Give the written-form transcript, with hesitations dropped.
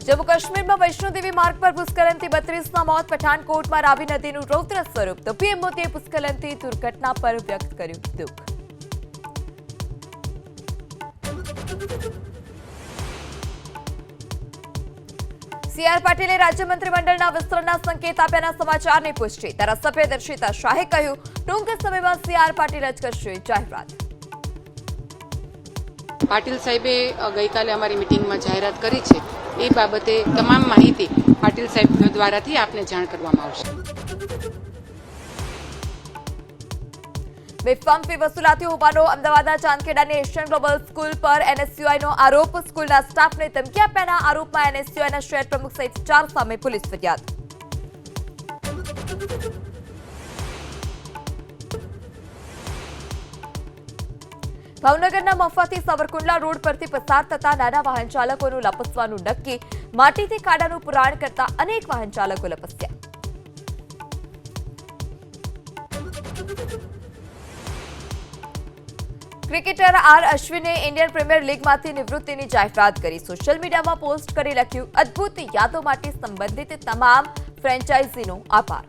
जम्मू काश्मीर में वैष्णोदेवी मार्ग पर भूस्खलन थी 32 मौत। पठानकोट में रावी नदीનું રૌદ્ર સ્વરૂપ। તો પીએમ મોદીએ ભૂસ્ખલનથી દુર્ઘટના પર વ્યક્ત કર્યું દુઃખ। સીઆર પાટીલે રાજ્ય મંત્રીમંડળના વિસ્તરણના સંકેત આપ્યાના સમાચારની પુષ્ટિ। ધારાસભ્ય દર્શિતા શાહે કહ્યું, ટૂંક સમયમાં સીઆર પાટીલ જ કરશે જાહેરાત। પાટીલ સાહેબે ગઈકાલે અમારી મિટિંગમાં જાહેરાત કરી છે। એ બાબતે તમામ માહિતી પાટીલ સાહેબ દ્વારાથી આપને જાણ કરવામાં આવશે। બેફામ ફી વસૂલાતી હોવાનો અમદાવાદના ચાંદખેડાની એશિયન ગ્લોબલ સ્કૂલ પર એનએસયુઆઈનો આરોપ। સ્કૂલના સ્ટાફને ધમકી આપ્યાના આરોપમાં એનએસયુઆઈના શહેર પ્રમુખ સહિત 4 સામે પોલીસ ફરિયાદ। ભાવનગરના મફતી સાવરકુંડલા રોડ પરથી પસાર થતા નાના વાહન ચાલકોનું લપસવાનું નક્કી। માટીથી ખાડાનું પુરાણ કરતા અનેક વાહન ચાલકો લપસ્યા। ક્રિકેટર આર અશ્વિને ઇન્ડિયન પ્રીમિયર લીગમાંથી નિવૃત્તિની જાહેરાત કરી। સોશિયલ મીડિયામાં પોસ્ટ કરી લખ્યું, અદ્ભુત યાદો માટે સંબંધિત તમામ ફ્રેન્ચાઇઝીનો આભાર।